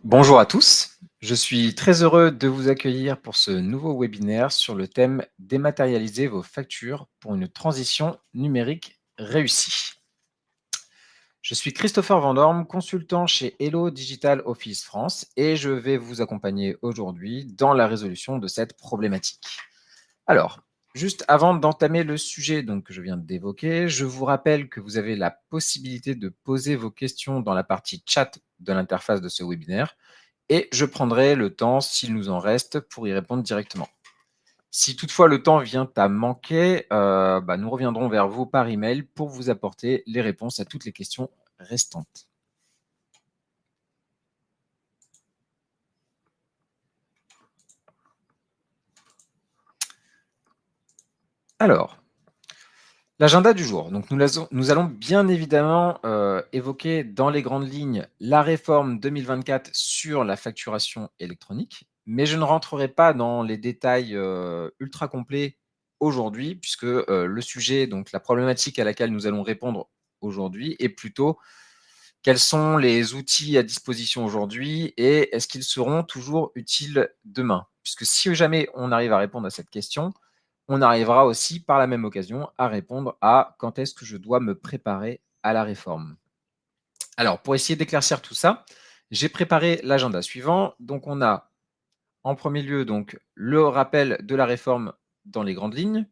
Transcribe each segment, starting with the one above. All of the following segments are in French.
Bonjour à tous, je suis très heureux de vous accueillir pour ce nouveau webinaire sur le thème « Dématérialiser vos factures pour une transition numérique réussie ». Je suis Christopher Vandorme, consultant chez Hello Digital Office France et je vais vous accompagner aujourd'hui dans la résolution de cette problématique. Alors, juste avant d'entamer le sujet que je viens d'évoquer, je vous rappelle que vous avez la possibilité de poser vos questions dans la partie chat de l'interface de ce webinaire et je prendrai le temps, s'il nous en reste, pour y répondre directement. Si toutefois le temps vient à manquer, nous reviendrons vers vous par email pour vous apporter les réponses à toutes les questions restantes. Alors, l'agenda du jour. Donc, nous allons bien évidemment évoquer dans les grandes lignes la réforme 2024 sur la facturation électronique, mais je ne rentrerai pas dans les détails ultra complets aujourd'hui, puisque le sujet, donc la problématique à laquelle nous allons répondre aujourd'hui, est plutôt quels sont les outils à disposition aujourd'hui et est-ce qu'ils seront toujours utiles demain? Puisque si jamais on arrive à répondre à cette question, on arrivera aussi par la même occasion à répondre à quand est-ce que je dois me préparer à la réforme. Alors, pour essayer d'éclaircir tout ça, j'ai préparé l'agenda suivant. Donc, on a en premier lieu le rappel de la réforme dans les grandes lignes.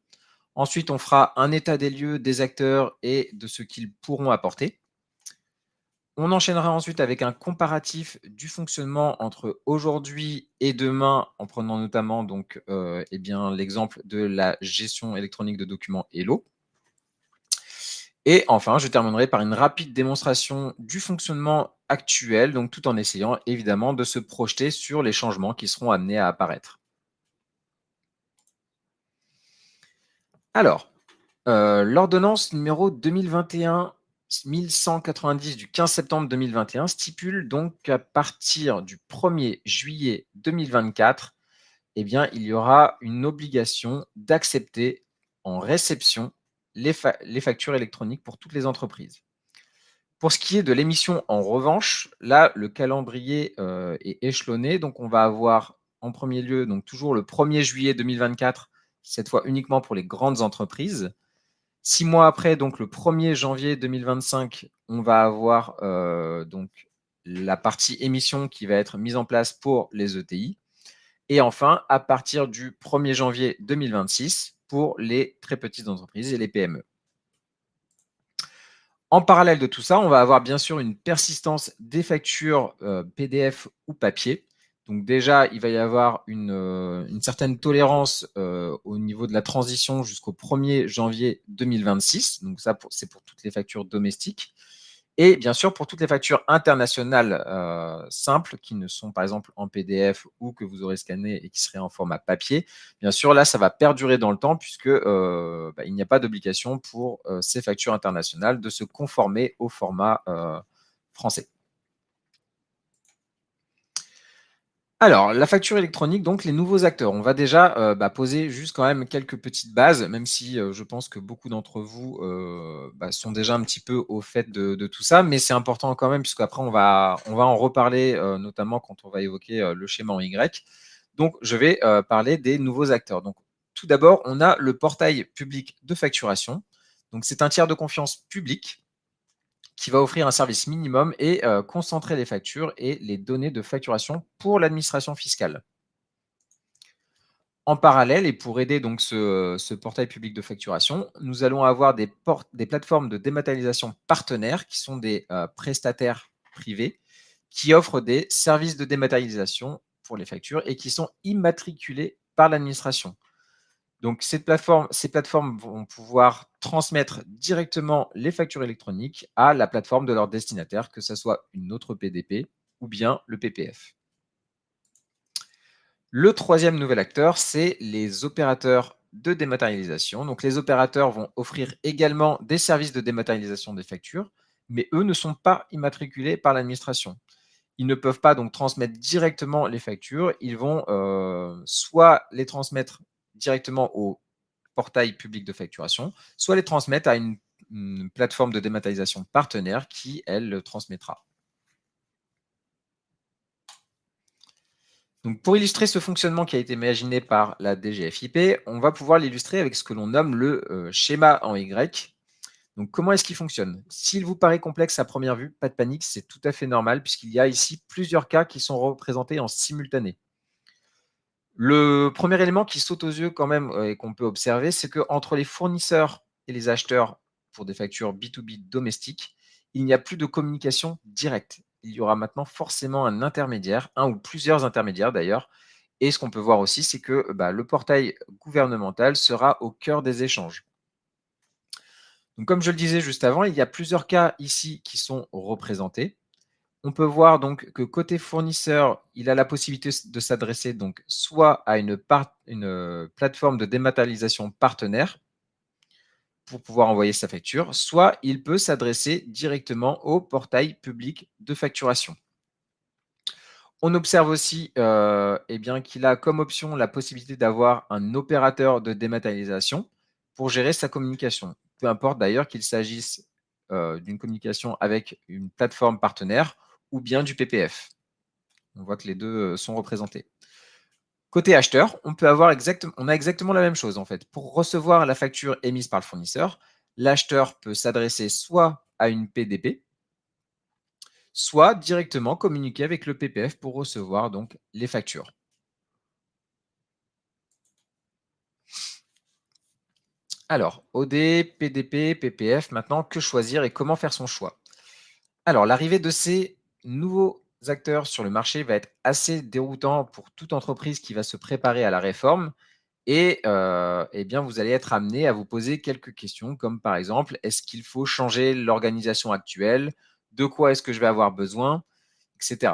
Ensuite, on fera un état des lieux des acteurs et de ce qu'ils pourront apporter. On enchaînera ensuite avec un comparatif du fonctionnement entre aujourd'hui et demain, en prenant notamment l'exemple de la gestion électronique de documents Hello. Et enfin, je terminerai par une rapide démonstration du fonctionnement actuel, donc tout en essayant évidemment de se projeter sur les changements qui seront amenés à apparaître. Alors, l'ordonnance numéro 2021-1190 du 15 septembre 2021 stipule donc qu'à partir du 1er juillet 2024, il y aura une obligation d'accepter en réception les factures électroniques pour toutes les entreprises. Pour ce qui est de l'émission, en revanche, là, le calendrier est échelonné. Donc, on va avoir en premier lieu toujours le 1er juillet 2024, cette fois uniquement pour les grandes entreprises. 6 mois après, donc le 1er janvier 2025, on va avoir la partie émission qui va être mise en place pour les ETI. Et enfin, à partir du 1er janvier 2026, pour les très petites entreprises et les PME. En parallèle de tout ça, on va avoir bien sûr une persistance des factures PDF ou papier. Donc déjà, il va y avoir une certaine tolérance au niveau de la transition jusqu'au 1er janvier 2026. Donc ça, c'est pour toutes les factures domestiques. Et bien sûr, pour toutes les factures internationales simples, qui ne sont par exemple en PDF ou que vous aurez scanné et qui seraient en format papier, bien sûr, là, ça va perdurer dans le temps puisque il n'y a pas d'obligation pour ces factures internationales de se conformer au format français. Alors, la facture électronique, donc les nouveaux acteurs. On va déjà poser juste quand même quelques petites bases, même si je pense que beaucoup d'entre vous sont déjà un petit peu au fait de tout ça, mais c'est important quand même, puisqu'après on va en reparler, notamment quand on va évoquer le schéma en Y. Donc, je vais parler des nouveaux acteurs. Donc, tout d'abord, on a le portail public de facturation. Donc, c'est un tiers de confiance public qui va offrir un service minimum et concentrer les factures et les données de facturation pour l'administration fiscale. En parallèle, et pour aider donc ce portail public de facturation, nous allons avoir des plateformes de dématérialisation partenaires qui sont des prestataires privés qui offrent des services de dématérialisation pour les factures et qui sont immatriculés par l'administration. Donc, ces plateformes vont pouvoir transmettre directement les factures électroniques à la plateforme de leur destinataire, que ce soit une autre PDP ou bien le PPF. Le troisième nouvel acteur, c'est les opérateurs de dématérialisation. Donc, les opérateurs vont offrir également des services de dématérialisation des factures, mais eux ne sont pas immatriculés par l'administration. Ils ne peuvent pas donc transmettre directement les factures. Ils vont soit les transmettre directement au portail public de facturation, soit les transmettre à une plateforme de dématérialisation partenaire qui, elle, le transmettra. Donc, pour illustrer ce fonctionnement qui a été imaginé par la DGFiP, on va pouvoir l'illustrer avec ce que l'on nomme le schéma en Y. Donc, comment est-ce qu'il fonctionne? S'il vous paraît complexe à première vue, pas de panique, c'est tout à fait normal puisqu'il y a ici plusieurs cas qui sont représentés en simultané. Le premier élément qui saute aux yeux quand même et qu'on peut observer, c'est qu'entre les fournisseurs et les acheteurs pour des factures B2B domestiques, il n'y a plus de communication directe. Il y aura maintenant forcément un intermédiaire, un ou plusieurs intermédiaires d'ailleurs. Et ce qu'on peut voir aussi, c'est que le portail gouvernemental sera au cœur des échanges. Donc, comme je le disais juste avant, il y a plusieurs cas ici qui sont représentés. On peut voir donc que côté fournisseur, il a la possibilité de s'adresser donc soit à une plateforme de dématérialisation partenaire pour pouvoir envoyer sa facture, soit il peut s'adresser directement au portail public de facturation. On observe aussi qu'il a comme option la possibilité d'avoir un opérateur de dématérialisation pour gérer sa communication. Peu importe d'ailleurs qu'il s'agisse d'une communication avec une plateforme partenaire ou bien du PPF. On voit que les deux sont représentés. Côté acheteur, on a exactement la même chose en fait. Pour recevoir la facture émise par le fournisseur, l'acheteur peut s'adresser soit à une PDP, soit directement communiquer avec le PPF pour recevoir donc les factures. Alors, OD, PDP, PPF, maintenant, que choisir et comment faire son choix? Alors, l'arrivée de ces nouveaux acteurs sur le marché va être assez déroutant pour toute entreprise qui va se préparer à la réforme. Et vous allez être amené à vous poser quelques questions, comme par exemple, est-ce qu'il faut changer l'organisation actuelle? De quoi est-ce que je vais avoir besoin? Etc.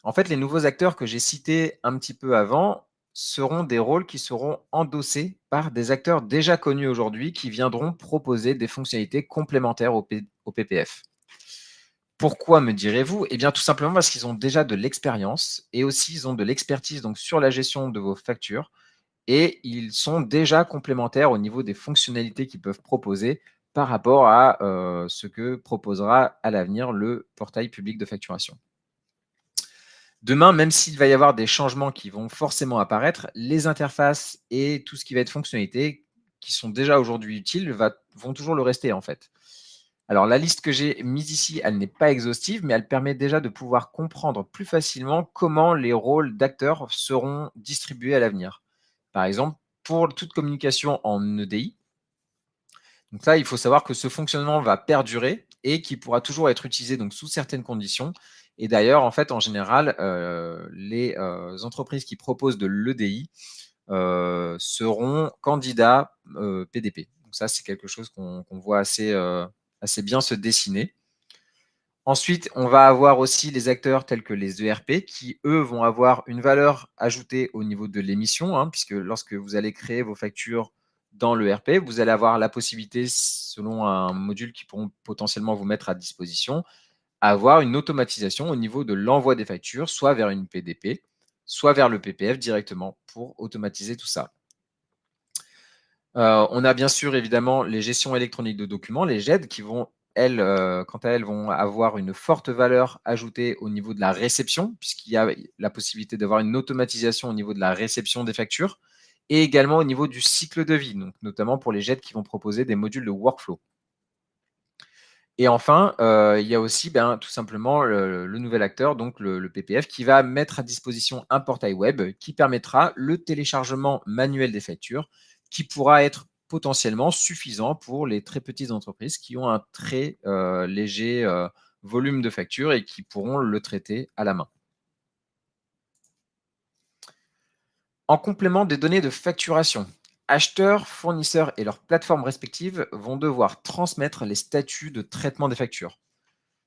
En fait, les nouveaux acteurs que j'ai cités un petit peu avant seront des rôles qui seront endossés par des acteurs déjà connus aujourd'hui qui viendront proposer des fonctionnalités complémentaires au PPF. Pourquoi, me direz-vous? Eh bien, tout simplement parce qu'ils ont déjà de l'expérience et aussi ils ont de l'expertise donc sur la gestion de vos factures et ils sont déjà complémentaires au niveau des fonctionnalités qu'ils peuvent proposer par rapport à ce que proposera à l'avenir le portail public de facturation. Demain, même s'il va y avoir des changements qui vont forcément apparaître, les interfaces et tout ce qui va être fonctionnalité qui sont déjà aujourd'hui utiles vont toujours le rester en fait. Alors la liste que j'ai mise ici, elle n'est pas exhaustive, mais elle permet déjà de pouvoir comprendre plus facilement comment les rôles d'acteurs seront distribués à l'avenir. Par exemple, pour toute communication en EDI, donc là, il faut savoir que ce fonctionnement va perdurer et qu'il pourra toujours être utilisé donc, sous certaines conditions. Et d'ailleurs, en fait, en général, les entreprises qui proposent de l'EDI seront candidats PDP. Donc ça, c'est quelque chose qu'on voit assez bien se dessiner. Ensuite, on va avoir aussi les acteurs tels que les ERP qui, eux, vont avoir une valeur ajoutée au niveau de l'émission, hein, puisque lorsque vous allez créer vos factures dans l'ERP, vous allez avoir la possibilité, selon un module qui pourront potentiellement vous mettre à disposition, avoir une automatisation au niveau de l'envoi des factures, soit vers une PDP, soit vers le PPF directement pour automatiser tout ça. On a bien sûr évidemment les gestions électroniques de documents, les GED, qui vont, elles, quant à elles, vont avoir une forte valeur ajoutée au niveau de la réception, puisqu'il y a la possibilité d'avoir une automatisation au niveau de la réception des factures, et également au niveau du cycle de vie, donc notamment pour les GED qui vont proposer des modules de workflow. Et enfin, il y a aussi tout simplement le nouvel acteur, donc le PPF, qui va mettre à disposition un portail web qui permettra le téléchargement manuel des factures, qui pourra être potentiellement suffisant pour les très petites entreprises qui ont un très léger volume de factures et qui pourront le traiter à la main. En complément des données de facturation, acheteurs, fournisseurs et leurs plateformes respectives vont devoir transmettre les statuts de traitement des factures.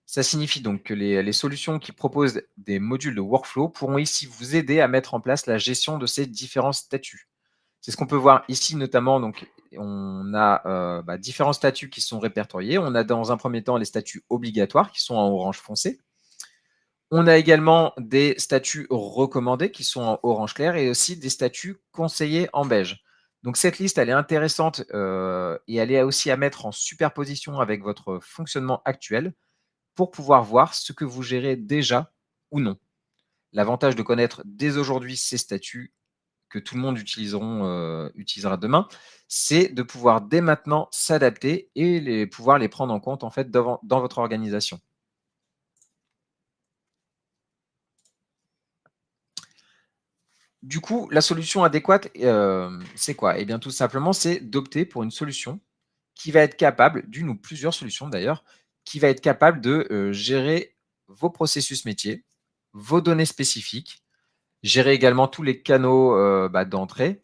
Ça signifie donc que les solutions qui proposent des modules de workflow pourront ici vous aider à mettre en place la gestion de ces différents statuts. C'est ce qu'on peut voir ici notamment. Donc, on a différents statuts qui sont répertoriés. On a dans un premier temps les statuts obligatoires qui sont en orange foncé. On a également des statuts recommandés qui sont en orange clair et aussi des statuts conseillés en beige. Donc cette liste, elle est intéressante et elle est aussi à mettre en superposition avec votre fonctionnement actuel pour pouvoir voir ce que vous gérez déjà ou non. l'avantage de connaître dès aujourd'hui ces statuts que tout le monde utilisera demain, c'est de pouvoir dès maintenant s'adapter et pouvoir les prendre en compte en fait dans votre organisation. Du coup, la solution adéquate, c'est quoi? Eh bien, tout simplement, c'est d'opter pour une solution qui va être capable, d'une ou plusieurs solutions d'ailleurs, qui va être capable de gérer vos processus métiers, vos données spécifiques, gérer également tous les canaux d'entrée,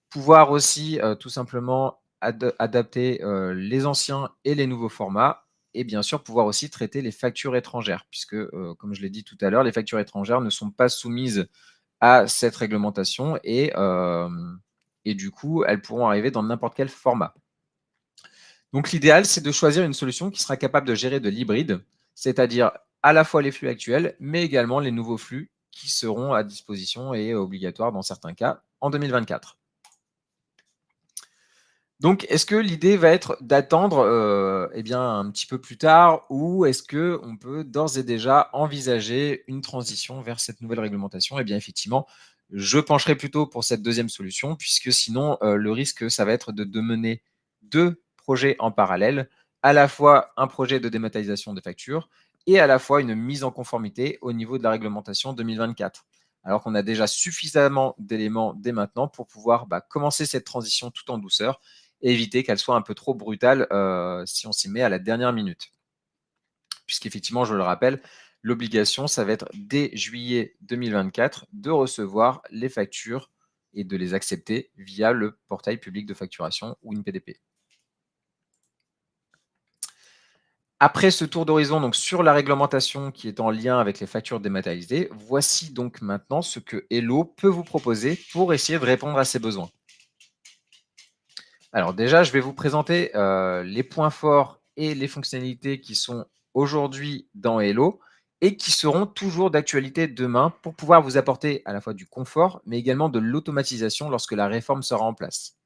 pouvoir aussi tout simplement adapter les anciens et les nouveaux formats, et bien sûr pouvoir aussi traiter les factures étrangères, puisque, comme je l'ai dit tout à l'heure, les factures étrangères ne sont pas soumises à cette réglementation et du coup, elles pourront arriver dans n'importe quel format. Donc l'idéal, c'est de choisir une solution qui sera capable de gérer de l'hybride, c'est-à-dire à la fois les flux actuels, mais également les nouveaux flux qui seront à disposition et obligatoires dans certains cas en 2024. Donc, est-ce que l'idée va être d'attendre eh bien, un petit peu plus tard ou est-ce qu'on peut d'ores et déjà envisager une transition vers cette nouvelle réglementation? Eh bien, effectivement, je pencherai plutôt pour cette deuxième solution puisque sinon, le risque, ça va être de mener deux projets en parallèle, à la fois un projet de dématérialisation des factures et à la fois une mise en conformité au niveau de la réglementation 2024. Alors qu'on a déjà suffisamment d'éléments dès maintenant pour pouvoir commencer cette transition tout en douceur et éviter qu'elle soit un peu trop brutale si on s'y met à la dernière minute. Puisqu'effectivement, je le rappelle, l'obligation, ça va être dès juillet 2024 de recevoir les factures et de les accepter via le portail public de facturation ou une PDP. Après ce tour d'horizon donc sur la réglementation qui est en lien avec les factures dématérialisées, voici donc maintenant ce que Hello peut vous proposer pour essayer de répondre à ces besoins. Alors déjà, je vais vous présenter les points forts et les fonctionnalités qui sont aujourd'hui dans Hello et qui seront toujours d'actualité demain pour pouvoir vous apporter à la fois du confort, mais également de l'automatisation lorsque la réforme sera en place.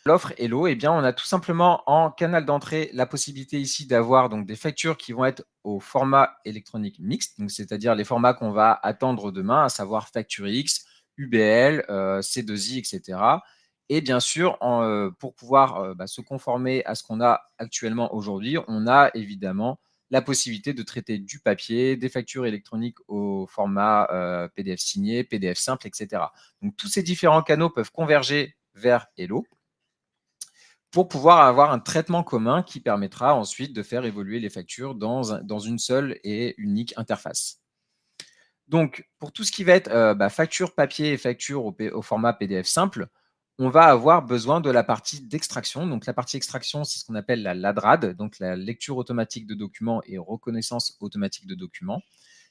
L'offre Hello, eh bien, on a tout simplement en canal d'entrée la possibilité ici d'avoir donc des factures qui vont être au format électronique mixte, donc c'est-à-dire les formats qu'on va attendre demain, à savoir Facture X, UBL, C2I, etc. Et bien sûr, pour pouvoir se conformer à ce qu'on a actuellement aujourd'hui, on a évidemment la possibilité de traiter du papier, des factures électroniques au format PDF signé, PDF simple, etc. Donc tous ces différents canaux peuvent converger vers Hello pour pouvoir avoir un traitement commun qui permettra ensuite de faire évoluer les factures dans une seule et unique interface. Donc, pour tout ce qui va être facture papier et facture au format PDF simple, on va avoir besoin de la partie d'extraction. Donc, la partie extraction, c'est ce qu'on appelle la LADRAD, donc la lecture automatique de documents et reconnaissance automatique de documents.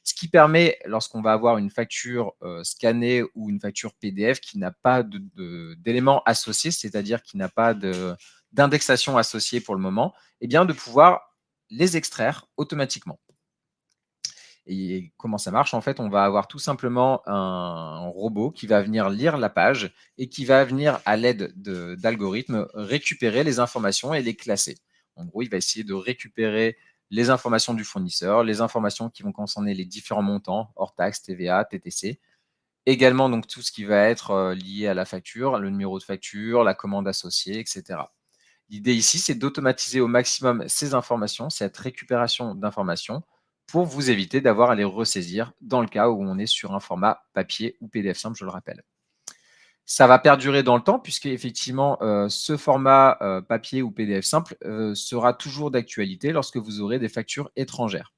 Ce qui permet, lorsqu'on va avoir une facture scannée ou une facture PDF qui n'a pas d'éléments associés, c'est-à-dire qui n'a pas d'indexation associée pour le moment, eh bien de pouvoir les extraire automatiquement. Et comment ça marche? En fait, on va avoir tout simplement un robot qui va venir lire la page et qui va venir, à l'aide d'algorithmes, récupérer les informations et les classer. En gros, il va essayer de récupérer les informations du fournisseur, les informations qui vont concerner les différents montants, hors taxes, TVA, TTC. Également, donc, tout ce qui va être lié à la facture, le numéro de facture, la commande associée, etc. L'idée ici, c'est d'automatiser au maximum ces informations, cette récupération d'informations, pour vous éviter d'avoir à les ressaisir dans le cas où on est sur un format papier ou PDF simple, je le rappelle. Ça va perdurer dans le temps puisque effectivement, ce format papier ou PDF simple sera toujours d'actualité lorsque vous aurez des factures étrangères.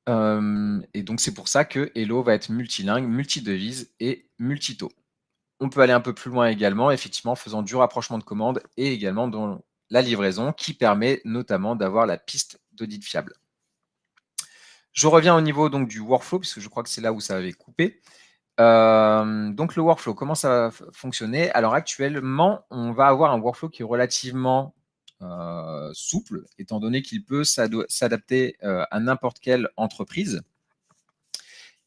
Et donc c'est pour ça que Hello va être multilingue, multidevise et multitaux. On peut aller un peu plus loin également, effectivement, en faisant du rapprochement de commandes et également dans la livraison qui permet notamment d'avoir la piste d'audit fiable. Je reviens au niveau donc du workflow, puisque je crois que c'est là où ça avait coupé. Donc le workflow, comment ça va fonctionner? Alors actuellement, on va avoir un workflow qui est relativement souple, étant donné qu'il peut s'adapter à n'importe quelle entreprise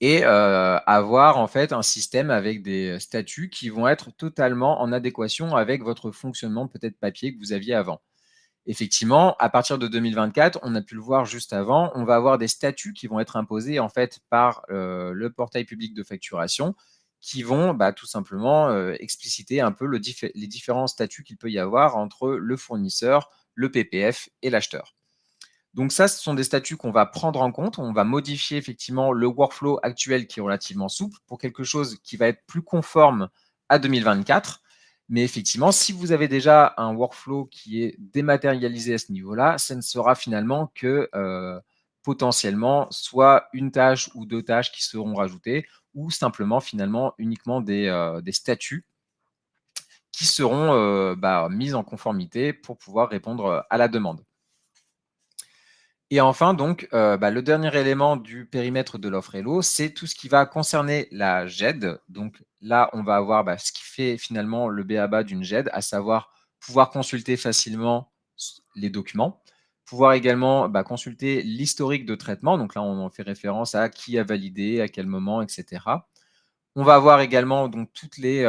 et avoir en fait un système avec des statuts qui vont être totalement en adéquation avec votre fonctionnement peut-être papier que vous aviez avant. Effectivement, à partir de 2024, on a pu le voir juste avant, on va avoir des statuts qui vont être imposés en fait par le portail public de facturation qui vont tout simplement expliciter un peu les différents statuts qu'il peut y avoir entre le fournisseur, le PPF et l'acheteur. Donc ça, ce sont des statuts qu'on va prendre en compte. On va modifier effectivement le workflow actuel qui est relativement souple pour quelque chose qui va être plus conforme à 2024. Mais effectivement, si vous avez déjà un workflow qui est dématérialisé à ce niveau-là, ça ne sera finalement que potentiellement soit une tâche ou deux tâches qui seront rajoutées ou simplement finalement uniquement des statuts qui seront mis en conformité pour pouvoir répondre à la demande. Et enfin, donc, le dernier élément du périmètre de l'offre Hello, c'est tout ce qui va concerner la GED. Donc là, on va avoir ce qui fait finalement le b.a.-ba d'une GED, à savoir pouvoir consulter facilement les documents, pouvoir également consulter l'historique de traitement. Donc là, on fait référence à qui a validé, à quel moment, etc. On va avoir également donc toutes les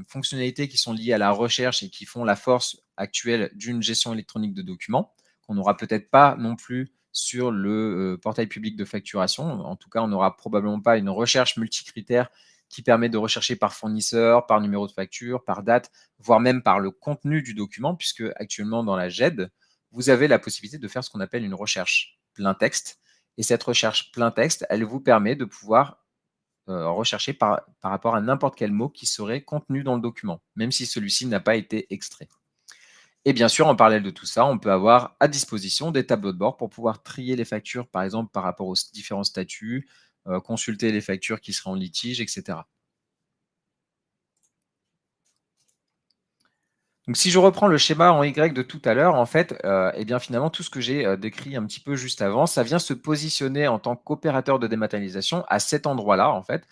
fonctionnalités qui sont liées à la recherche et qui font la force actuelle d'une gestion électronique de documents, qu'on n'aura peut-être pas non plus sur le portail public de facturation. En tout cas, on n'aura probablement pas une recherche multicritère qui permet de rechercher par fournisseur, par numéro de facture, par date, voire même par le contenu du document, puisque actuellement dans la GED, vous avez la possibilité de faire ce qu'on appelle une recherche plein texte. Et cette recherche plein texte, elle vous permet de pouvoir rechercher par rapport à n'importe quel mot qui serait contenu dans le document, même si celui-ci n'a pas été extrait. Et bien sûr, en parallèle de tout ça, on peut avoir à disposition des tableaux de bord pour pouvoir trier les factures, par exemple, par rapport aux différents statuts, consulter les factures qui seraient en litige, etc. Donc, si je reprends le schéma en Y de tout à l'heure, en fait, eh bien, finalement, tout ce que j'ai décrit un petit peu juste avant, ça vient se positionner en tant qu'opérateur de dématérialisation à cet endroit-là, en fait.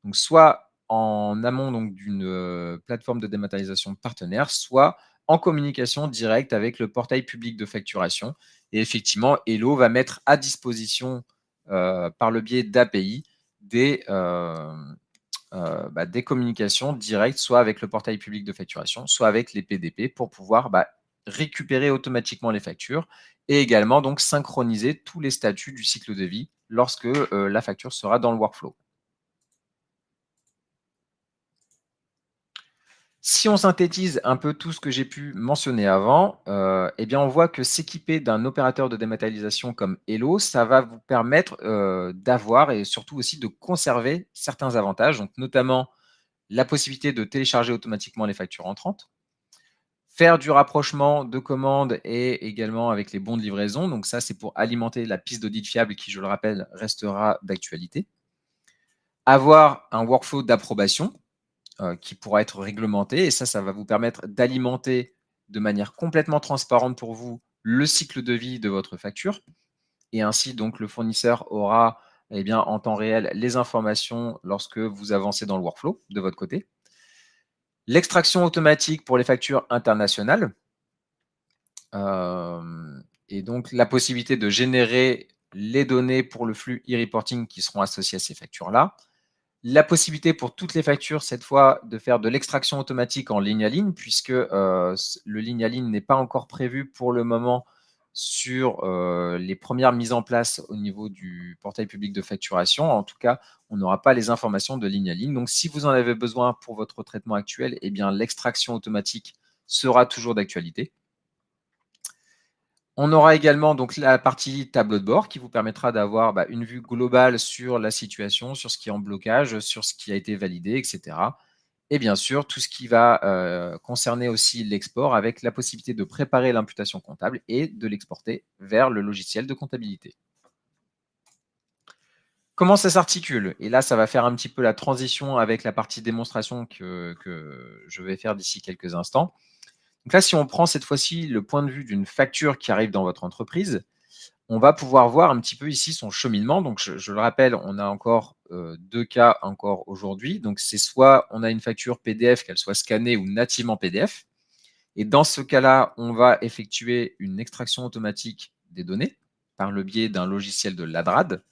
Donc, soit en amont d'une plateforme de dématérialisation partenaire, soit en communication directe avec le portail public de facturation. Et effectivement, Hello va mettre à disposition, par le biais d'API, des communications directes, soit avec le portail public de facturation, soit avec les PDP pour pouvoir récupérer automatiquement les factures et également donc synchroniser tous les statuts du cycle de vie lorsque la facture sera dans le workflow. Si on synthétise un peu tout ce que j'ai pu mentionner avant, eh bien, on voit que s'équiper d'un opérateur de dématérialisation comme Hello, ça va vous permettre d'avoir et surtout aussi de conserver certains avantages, donc notamment la possibilité de télécharger automatiquement les factures entrantes, faire du rapprochement de commandes et également avec les bons de livraison. Donc ça, c'est pour alimenter la piste d'audit fiable qui, je le rappelle, restera d'actualité. Avoir un workflow d'approbation qui pourra être réglementé. Et ça va vous permettre d'alimenter de manière complètement transparente pour vous le cycle de vie de votre facture. Et ainsi, donc, le fournisseur aura en temps réel les informations lorsque vous avancez dans le workflow de votre côté. L'extraction automatique pour les factures internationales. Et donc, la possibilité de générer les données pour le flux e-reporting qui seront associés à ces factures-là. La possibilité pour toutes les factures, cette fois, de faire de l'extraction automatique en ligne à ligne, puisque le ligne à ligne n'est pas encore prévu pour le moment sur les premières mises en place au niveau du portail public de facturation. En tout cas, on n'aura pas les informations de ligne à ligne. Donc, si vous en avez besoin pour votre traitement actuel, eh bien, l'extraction automatique sera toujours d'actualité. On aura également donc la partie tableau de bord qui vous permettra d'avoir une vue globale sur la situation, sur ce qui est en blocage, sur ce qui a été validé, etc. Et bien sûr, tout ce qui va concerner aussi l'export avec la possibilité de préparer l'imputation comptable et de l'exporter vers le logiciel de comptabilité. Comment ça s'articule? Et là, ça va faire un petit peu la transition avec la partie démonstration que je vais faire d'ici quelques instants. Donc là, si on prend cette fois-ci le point de vue d'une facture qui arrive dans votre entreprise, on va pouvoir voir un petit peu ici son cheminement. Donc, je le rappelle, on a encore deux cas encore aujourd'hui. Donc, c'est soit on a une facture PDF, qu'elle soit scannée ou nativement PDF. Et dans ce cas-là, on va effectuer une extraction automatique des données par le biais d'un logiciel de Ladrad.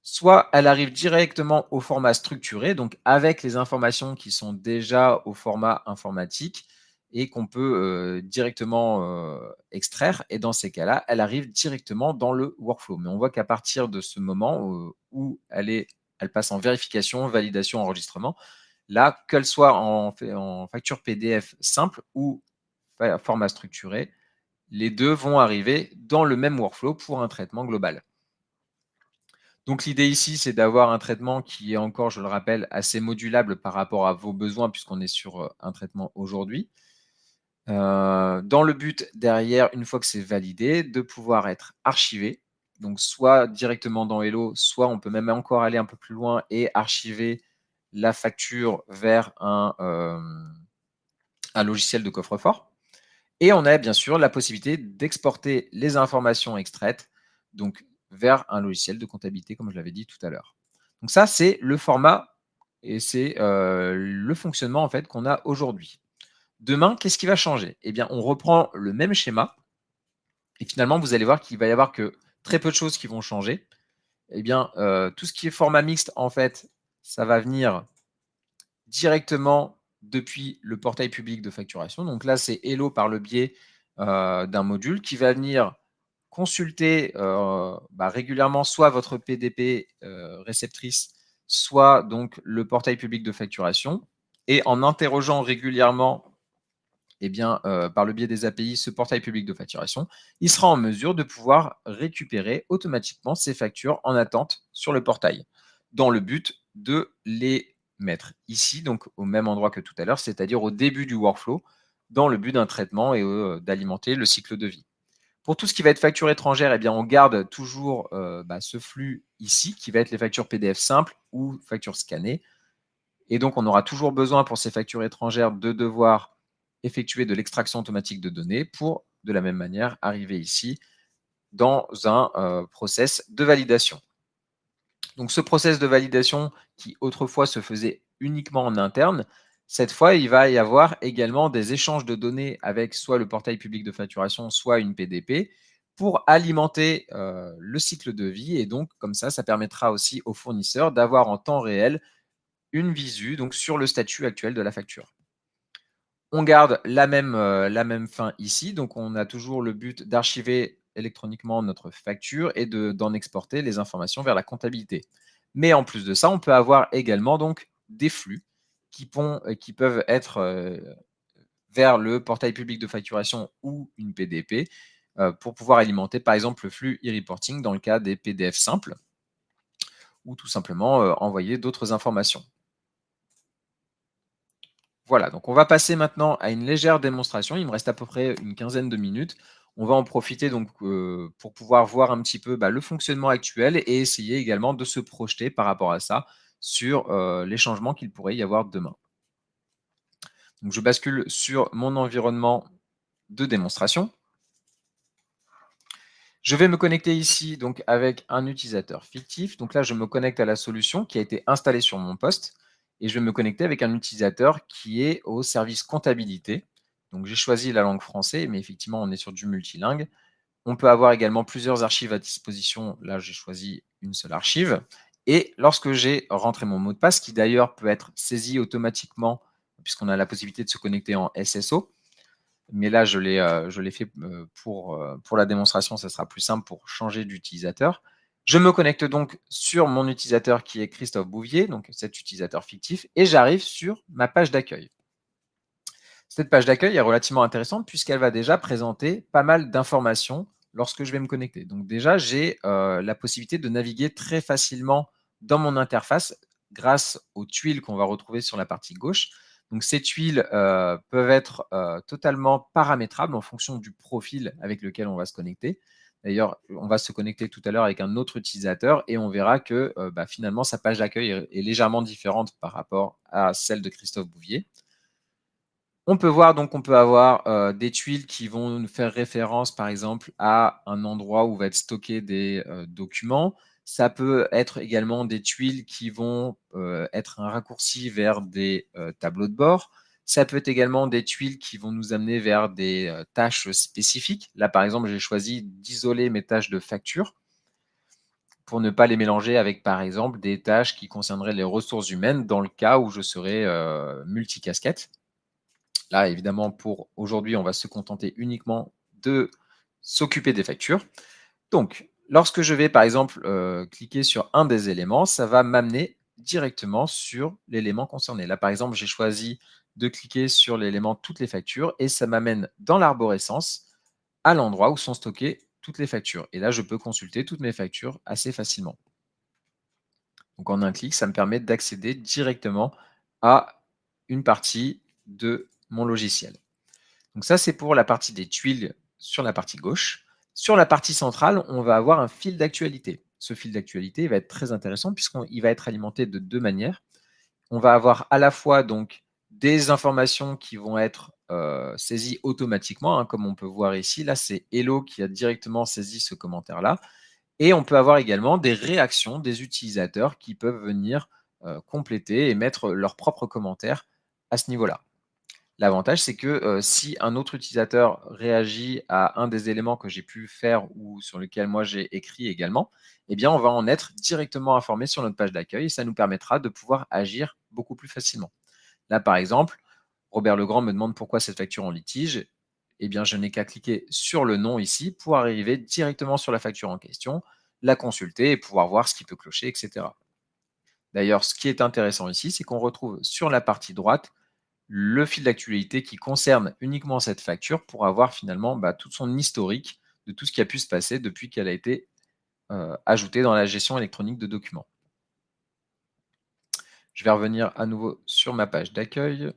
Soit elle arrive directement au format structuré, donc avec les informations qui sont déjà au format informatique, et qu'on peut directement extraire. Et dans ces cas-là, elle arrive directement dans le workflow. Mais on voit qu'à partir de ce moment où elle passe en vérification, validation, enregistrement, là, qu'elle soit en facture PDF simple ou format structuré, les deux vont arriver dans le même workflow pour un traitement global. Donc l'idée ici, c'est d'avoir un traitement qui est encore, je le rappelle, assez modulable par rapport à vos besoins, puisqu'on est sur un traitement aujourd'hui. Dans le but, derrière, une fois que c'est validé, de pouvoir être archivé. Donc soit directement dans Hello, soit on peut même encore aller un peu plus loin et archiver la facture vers un logiciel de coffre-fort. Et on a bien sûr la possibilité d'exporter les informations extraites donc, vers un logiciel de comptabilité, comme je l'avais dit tout à l'heure. Donc ça, c'est le format et c'est le fonctionnement en fait, qu'on a aujourd'hui. Demain, qu'est-ce qui va changer? Eh bien, on reprend le même schéma et finalement, vous allez voir qu'il va y avoir que très peu de choses qui vont changer. Eh bien, tout ce qui est format mixte, en fait, ça va venir directement depuis le portail public de facturation. Donc là, c'est Hello par le biais d'un module qui va venir consulter régulièrement soit votre PDP réceptrice, soit donc le portail public de facturation. Et en interrogeant régulièrement par le biais des API, ce portail public de facturation, il sera en mesure de pouvoir récupérer automatiquement ces factures en attente sur le portail, dans le but de les mettre ici, donc au même endroit que tout à l'heure, c'est-à-dire au début du workflow, dans le but d'un traitement et d'alimenter le cycle de vie. Pour tout ce qui va être facture étrangère, eh bien, on garde toujours ce flux ici, qui va être les factures PDF simples ou factures scannées. Et donc, on aura toujours besoin pour ces factures étrangères de devoir effectuer de l'extraction automatique de données pour, de la même manière, arriver ici dans un process de validation. Donc, ce process de validation qui autrefois se faisait uniquement en interne, cette fois, il va y avoir également des échanges de données avec soit le portail public de facturation, soit une PDP pour alimenter le cycle de vie. Et donc, comme ça permettra aussi aux fournisseurs d'avoir en temps réel une visu donc, sur le statut actuel de la facture. On garde la même fin ici, donc on a toujours le but d'archiver électroniquement notre facture et d'en exporter les informations vers la comptabilité. Mais en plus de ça, on peut avoir également donc des flux qui peuvent être vers le portail public de facturation ou une PDP pour pouvoir alimenter par exemple le flux e-reporting dans le cas des PDF simples ou tout simplement envoyer d'autres informations. Voilà, donc on va passer maintenant à une légère démonstration. Il me reste à peu près une quinzaine de minutes. On va en profiter donc pour pouvoir voir un petit peu le fonctionnement actuel et essayer également de se projeter par rapport à ça sur les changements qu'il pourrait y avoir demain. Donc je bascule sur mon environnement de démonstration. Je vais me connecter ici donc avec un utilisateur fictif. Donc là, je me connecte à la solution qui a été installée sur mon poste et je vais me connecter avec un utilisateur qui est au service comptabilité. Donc j'ai choisi la langue française, mais effectivement, on est sur du multilingue. On peut avoir également plusieurs archives à disposition. Là, j'ai choisi une seule archive. Et lorsque j'ai rentré mon mot de passe, qui d'ailleurs peut être saisi automatiquement, puisqu'on a la possibilité de se connecter en SSO, mais là, je l'ai fait pour la démonstration, ça sera plus simple pour changer d'utilisateur. Je me connecte donc sur mon utilisateur qui est Christophe Bouvier, donc cet utilisateur fictif, et j'arrive sur ma page d'accueil. Cette page d'accueil est relativement intéressante puisqu'elle va déjà présenter pas mal d'informations lorsque je vais me connecter. Donc déjà, j'ai la possibilité de naviguer très facilement dans mon interface grâce aux tuiles qu'on va retrouver sur la partie gauche. Donc ces tuiles peuvent être totalement paramétrables en fonction du profil avec lequel on va se connecter. D'ailleurs, on va se connecter tout à l'heure avec un autre utilisateur et on verra que finalement, sa page d'accueil est légèrement différente par rapport à celle de Christophe Bouvier. On peut voir, donc on peut avoir des tuiles qui vont nous faire référence, par exemple, à un endroit où va être stocké des documents. Ça peut être également des tuiles qui vont être un raccourci vers des tableaux de bord. Ça peut être également des tuiles qui vont nous amener vers des tâches spécifiques. Là, par exemple, j'ai choisi d'isoler mes tâches de facture pour ne pas les mélanger avec, par exemple, des tâches qui concerneraient les ressources humaines dans le cas où je serais multicasquette. Là, évidemment, pour aujourd'hui, on va se contenter uniquement de s'occuper des factures. Donc, lorsque je vais, par exemple, cliquer sur un des éléments, ça va m'amener directement sur l'élément concerné. Là, par exemple, j'ai choisi de cliquer sur l'élément toutes les factures et ça m'amène dans l'arborescence à l'endroit où sont stockées toutes les factures. Et là, je peux consulter toutes mes factures assez facilement. Donc, en un clic, ça me permet d'accéder directement à une partie de mon logiciel. Donc ça, c'est pour la partie des tuiles sur la partie gauche. Sur la partie centrale, on va avoir un fil d'actualité. Ce fil d'actualité va être très intéressant puisqu'il va être alimenté de deux manières. On va avoir à la fois donc des informations qui vont être saisies automatiquement, hein, comme on peut voir ici. Là, c'est Hello qui a directement saisi ce commentaire-là. Et on peut avoir également des réactions des utilisateurs qui peuvent venir compléter et mettre leurs propres commentaires à ce niveau-là. L'avantage, c'est que si un autre utilisateur réagit à un des éléments que j'ai pu faire ou sur lequel moi j'ai écrit également, eh bien, on va en être directement informé sur notre page d'accueil et ça nous permettra de pouvoir agir beaucoup plus facilement. Là, par exemple, Robert Legrand me demande pourquoi cette facture en litige. Eh bien, je n'ai qu'à cliquer sur le nom ici pour arriver directement sur la facture en question, la consulter et pouvoir voir ce qui peut clocher, etc. D'ailleurs, ce qui est intéressant ici, c'est qu'on retrouve sur la partie droite le fil d'actualité qui concerne uniquement cette facture pour avoir finalement tout son historique de tout ce qui a pu se passer depuis qu'elle a été ajoutée dans la gestion électronique de documents. Je vais revenir à nouveau sur ma page d'accueil.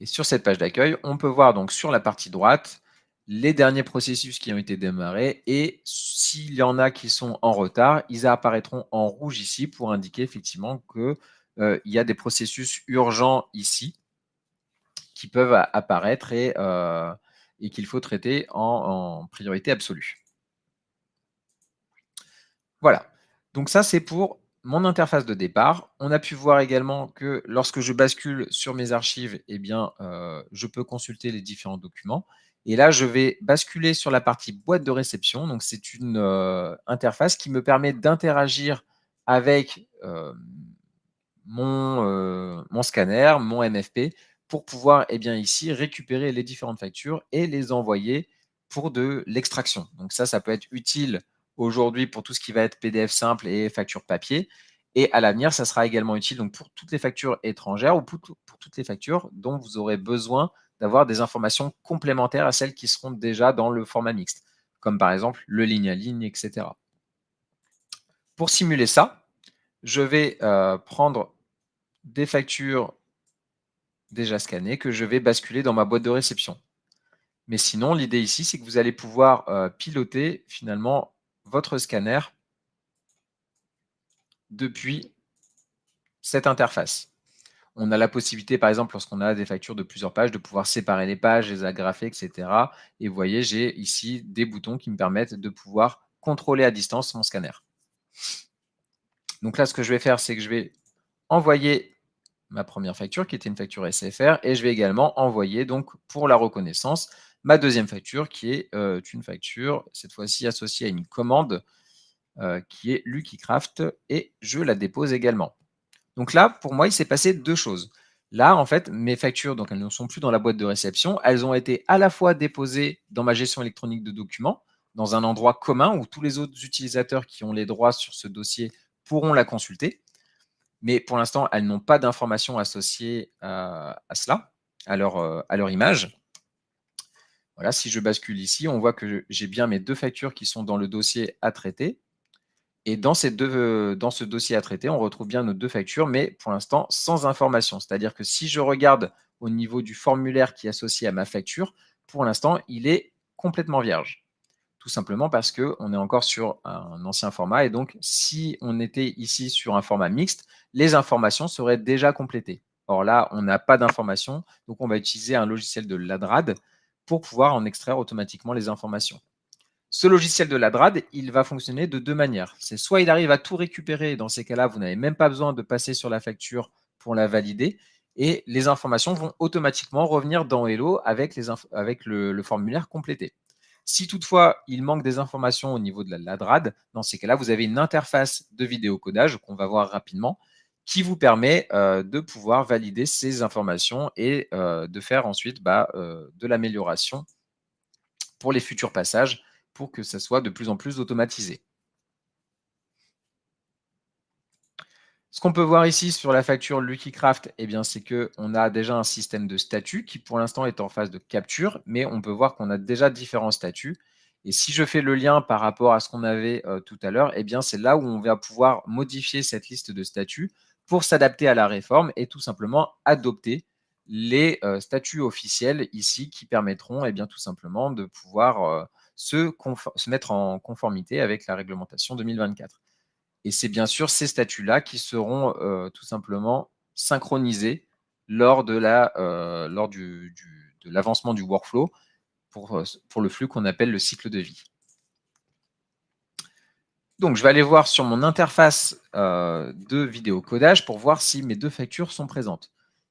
Et sur cette page d'accueil, on peut voir donc sur la partie droite les derniers processus qui ont été démarrés et s'il y en a qui sont en retard, ils apparaîtront en rouge ici pour indiquer effectivement qu'il y a des processus urgents ici qui peuvent apparaître et qu'il faut traiter en priorité absolue. Voilà. Donc ça, c'est pour mon interface de départ. On a pu voir également que lorsque je bascule sur mes archives, eh bien, je peux consulter les différents documents. Et là, je vais basculer sur la partie boîte de réception. Donc, c'est une interface qui me permet d'interagir avec mon scanner, mon MFP, pour pouvoir ici récupérer les différentes factures et les envoyer pour de l'extraction. Donc ça peut être utile aujourd'hui pour tout ce qui va être PDF simple et facture papier. Et à l'avenir, ça sera également utile donc, pour toutes les factures étrangères ou pour toutes les factures dont vous aurez besoin d'avoir des informations complémentaires à celles qui seront déjà dans le format mixte, comme par exemple le ligne à ligne, etc. Pour simuler ça, je vais prendre des factures déjà scannées que je vais basculer dans ma boîte de réception. Mais sinon, l'idée ici, c'est que vous allez pouvoir piloter finalement votre scanner depuis cette interface. On a la possibilité, par exemple, lorsqu'on a des factures de plusieurs pages, de pouvoir séparer les pages, les agrafer, etc. Et vous voyez, j'ai ici des boutons qui me permettent de pouvoir contrôler à distance mon scanner. Donc là, ce que je vais faire, c'est que je vais envoyer ma première facture qui était une facture SFR et je vais également envoyer donc pour la reconnaissance ma deuxième facture qui est une facture cette fois-ci associée à une commande qui est Lucky Craft et je la dépose également. Donc là, pour moi, il s'est passé deux choses. Là, en fait, mes factures, donc elles ne sont plus dans la boîte de réception, elles ont été à la fois déposées dans ma gestion électronique de documents, dans un endroit commun où tous les autres utilisateurs qui ont les droits sur ce dossier pourront la consulter. Mais pour l'instant, elles n'ont pas d'informations associées à cela, à leur image. Voilà, si je bascule ici, on voit que j'ai bien mes deux factures qui sont dans le dossier à traiter. Et dans ce dossier à traiter, on retrouve bien nos deux factures, mais pour l'instant, sans information. C'est-à-dire que si je regarde au niveau du formulaire qui est associé à ma facture, pour l'instant, il est complètement vierge. Tout simplement parce qu'on est encore sur un ancien format. Et donc, si on était ici sur un format mixte, les informations seraient déjà complétées. Or là, on n'a pas d'informations. Donc, on va utiliser un logiciel de Ladrad pour pouvoir en extraire automatiquement les informations. Ce logiciel de Ladrad, il va fonctionner de deux manières. C'est soit il arrive à tout récupérer, et dans ces cas-là, vous n'avez même pas besoin de passer sur la facture pour la valider, et les informations vont automatiquement revenir dans Hello avec le formulaire complété. Si toutefois, il manque des informations au niveau de la Ladrad, dans ces cas-là, vous avez une interface de vidéocodage qu'on va voir rapidement qui vous permet de pouvoir valider ces informations et de faire ensuite de l'amélioration pour les futurs passages pour que ça soit de plus en plus automatisé. Ce qu'on peut voir ici sur la facture Lucky-Craft, eh bien, c'est qu'on a déjà un système de statuts qui pour l'instant est en phase de capture, mais on peut voir qu'on a déjà différents statuts. Et si je fais le lien par rapport à ce qu'on avait tout à l'heure, eh bien, c'est là où on va pouvoir modifier cette liste de statuts pour s'adapter à la réforme et tout simplement adopter les statuts officiels ici qui permettront eh bien, tout simplement de pouvoir se mettre en conformité avec la réglementation 2024. Et c'est bien sûr ces statuts-là qui seront tout simplement synchronisés lors de l'avancement du workflow pour le flux qu'on appelle le cycle de vie. Donc, je vais aller voir sur mon interface de vidéocodage pour voir si mes deux factures sont présentes.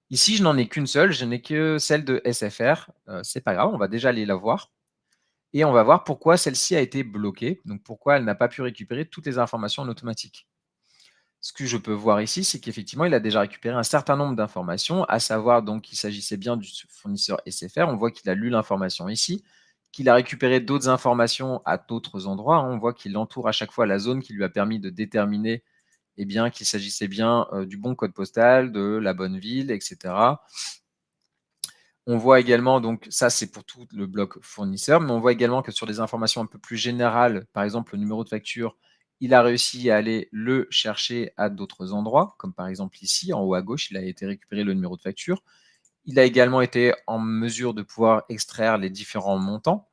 Ici, je n'en ai qu'une seule, je n'ai que celle de SFR. C'est pas grave, on va déjà aller la voir. Et on va voir pourquoi celle-ci a été bloquée, donc pourquoi elle n'a pas pu récupérer toutes les informations en automatique. Ce que je peux voir ici, c'est qu'effectivement, il a déjà récupéré un certain nombre d'informations, à savoir donc qu'il s'agissait bien du fournisseur SFR. On voit qu'il a lu l'information ici, qu'il a récupéré d'autres informations à d'autres endroits. On voit qu'il entoure à chaque fois la zone qui lui a permis de déterminer eh bien, qu'il s'agissait bien du bon code postal, de la bonne ville, etc. On voit également, donc ça c'est pour tout le bloc fournisseur, mais on voit également que sur des informations un peu plus générales, par exemple le numéro de facture, il a réussi à aller le chercher à d'autres endroits, comme par exemple ici, en haut à gauche, il a été récupéré le numéro de facture. Il a également été en mesure de pouvoir extraire les différents montants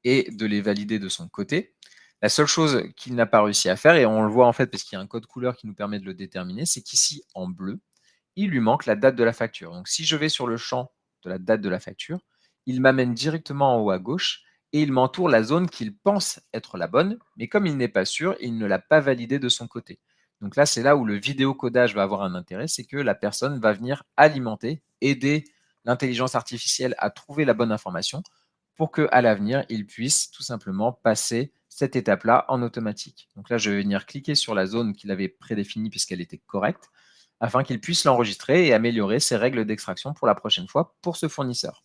et de les valider de son côté. La seule chose qu'il n'a pas réussi à faire, et on le voit en fait parce qu'il y a un code couleur qui nous permet de le déterminer, c'est qu'ici, en bleu, il lui manque la date de la facture. Donc, si je vais sur le champ de la date de la facture, il m'amène directement en haut à gauche et il m'entoure la zone qu'il pense être la bonne, mais comme il n'est pas sûr, il ne l'a pas validée de son côté. Donc là, c'est là où le vidéocodage va avoir un intérêt, c'est que la personne va venir alimenter, aider l'intelligence artificielle à trouver la bonne information pour qu'à l'avenir, il puisse tout simplement passer cette étape-là en automatique. Donc là, je vais venir cliquer sur la zone qu'il avait prédéfinie puisqu'elle était correcte, afin qu'il puisse l'enregistrer et améliorer ses règles d'extraction pour la prochaine fois pour ce fournisseur.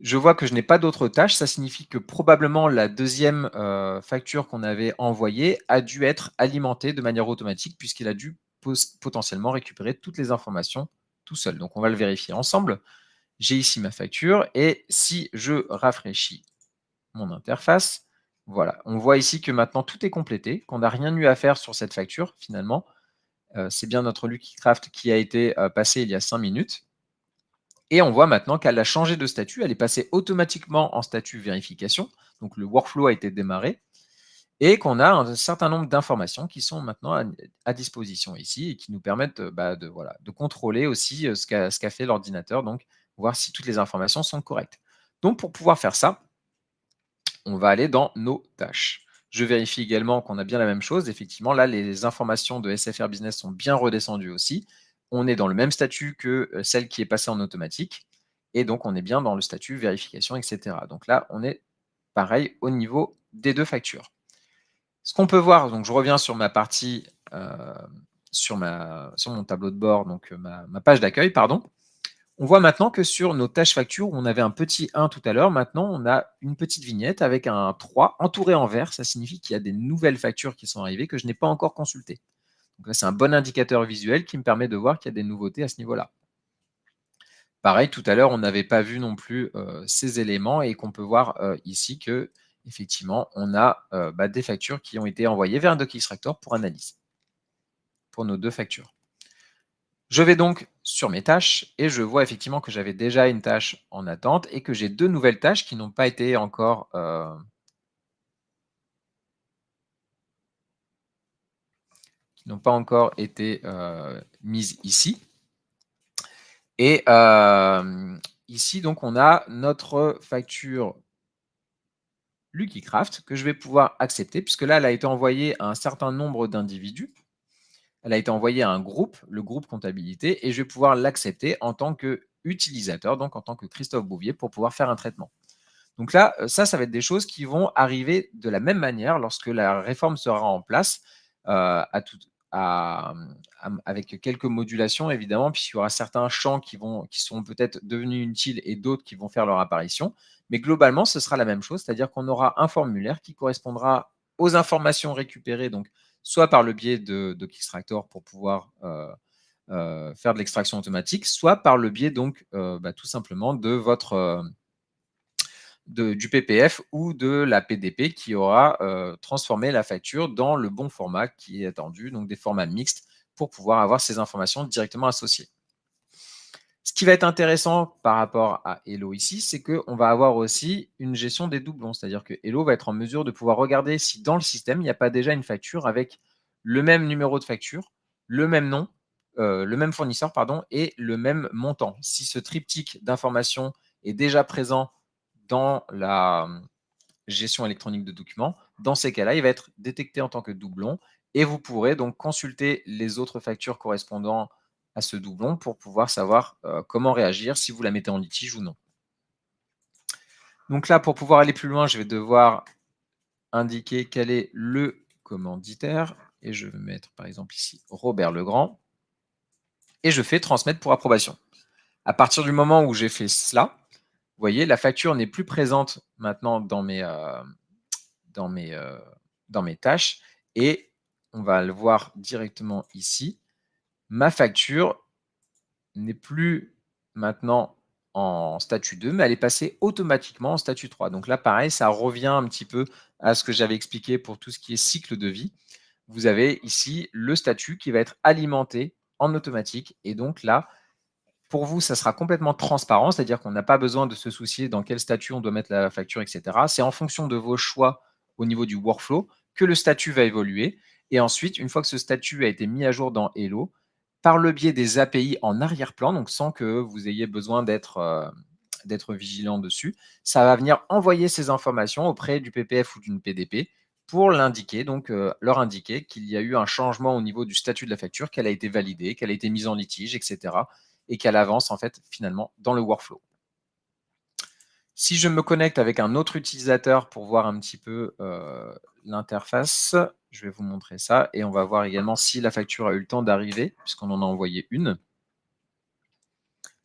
Je vois que je n'ai pas d'autres tâches, ça signifie que probablement la deuxième facture qu'on avait envoyée a dû être alimentée de manière automatique puisqu'il a dû potentiellement récupérer toutes les informations tout seul. Donc on va le vérifier ensemble. J'ai ici ma facture et si je rafraîchis mon interface, voilà, on voit ici que maintenant tout est complété, qu'on n'a rien eu à faire sur cette facture finalement. C'est bien notre Lucky-Craft qui a été passé il y a 5 minutes. Et on voit maintenant qu'elle a changé de statut. Elle est passée automatiquement en statut vérification. Donc, le workflow a été démarré. Et qu'on a un certain nombre d'informations qui sont maintenant à disposition ici et qui nous permettent de contrôler aussi ce qu'a fait l'ordinateur. Donc, voir si toutes les informations sont correctes. Donc, pour pouvoir faire ça, on va aller dans nos tâches. Je vérifie également qu'on a bien la même chose. Effectivement, là, les informations de SFR Business sont bien redescendues aussi. On est dans le même statut que celle qui est passée en automatique. Et donc, on est bien dans le statut vérification, etc. Donc là, on est pareil au niveau des deux factures. Ce qu'on peut voir, donc je reviens sur ma partie, sur mon tableau de bord, donc ma page d'accueil, pardon. On voit maintenant que sur nos tâches factures, où on avait un petit 1 tout à l'heure, maintenant on a une petite vignette avec un 3 entouré en vert. Ça signifie qu'il y a des nouvelles factures qui sont arrivées que je n'ai pas encore consultées. Donc là, c'est un bon indicateur visuel qui me permet de voir qu'il y a des nouveautés à ce niveau-là. Pareil, tout à l'heure, on n'avait pas vu non plus ces éléments et qu'on peut voir ici que effectivement, on a des factures qui ont été envoyées vers un DocXtractor pour analyse, pour nos deux factures. Je vais donc sur mes tâches et je vois effectivement que j'avais déjà une tâche en attente et que j'ai deux nouvelles tâches qui n'ont pas été encore mises ici. Et ici, donc, on a notre facture Lucky-Craft que je vais pouvoir accepter puisque là, elle a été envoyée à un certain nombre d'individus. Elle a été envoyée à un groupe, le groupe comptabilité, et je vais pouvoir l'accepter en tant qu'utilisateur, donc en tant que Christophe Bouvier, pour pouvoir faire un traitement. Donc là, ça va être des choses qui vont arriver de la même manière lorsque la réforme sera en place. avec quelques modulations, évidemment, puisqu'il y aura certains champs qui seront peut-être devenus utiles et d'autres qui vont faire leur apparition. Mais globalement, ce sera la même chose, c'est-à-dire qu'on aura un formulaire qui correspondra aux informations récupérées, donc soit par le biais de Xtractor pour pouvoir faire de l'extraction automatique, soit par le biais donc tout simplement de du PPF ou de la PDP qui aura transformé la facture dans le bon format qui est attendu, donc des formats mixtes pour pouvoir avoir ces informations directement associées. Ce qui va être intéressant par rapport à Hello ici, c'est qu'on va avoir aussi une gestion des doublons, c'est-à-dire que Hello va être en mesure de pouvoir regarder si dans le système, il n'y a pas déjà une facture avec le même numéro de facture, le même nom, le même fournisseur, pardon, et le même montant. Si ce triptyque d'informations est déjà présent dans la gestion électronique de documents, dans ces cas-là, il va être détecté en tant que doublon et vous pourrez donc consulter les autres factures correspondant à ce doublon pour pouvoir savoir comment réagir, si vous la mettez en litige ou non. Donc là, pour pouvoir aller plus loin, je vais devoir indiquer quel est le commanditaire et je vais mettre par exemple ici Robert Legrand et je fais transmettre pour approbation. À partir du moment où j'ai fait cela, vous voyez, la facture n'est plus présente maintenant dans mes tâches et on va le voir directement ici. Ma facture n'est plus maintenant en statut 2, mais elle est passée automatiquement en statut 3. Donc là, pareil, ça revient un petit peu à ce que j'avais expliqué pour tout ce qui est cycle de vie. Vous avez ici le statut qui va être alimenté en automatique. Et donc là, pour vous, ça sera complètement transparent, c'est-à-dire qu'on n'a pas besoin de se soucier dans quel statut on doit mettre la facture, etc. C'est en fonction de vos choix au niveau du workflow que le statut va évoluer. Et ensuite, une fois que ce statut a été mis à jour dans Hello, par le biais des API en arrière-plan, donc sans que vous ayez besoin d'être vigilant dessus, ça va venir envoyer ces informations auprès du PPF ou d'une PDP pour l'indiquer, donc leur indiquer qu'il y a eu un changement au niveau du statut de la facture, qu'elle a été validée, qu'elle a été mise en litige, etc. et qu'elle avance en fait finalement dans le workflow. Si je me connecte avec un autre utilisateur pour voir un petit peu l'interface, je vais vous montrer ça et on va voir également si la facture a eu le temps d'arriver puisqu'on en a envoyé une.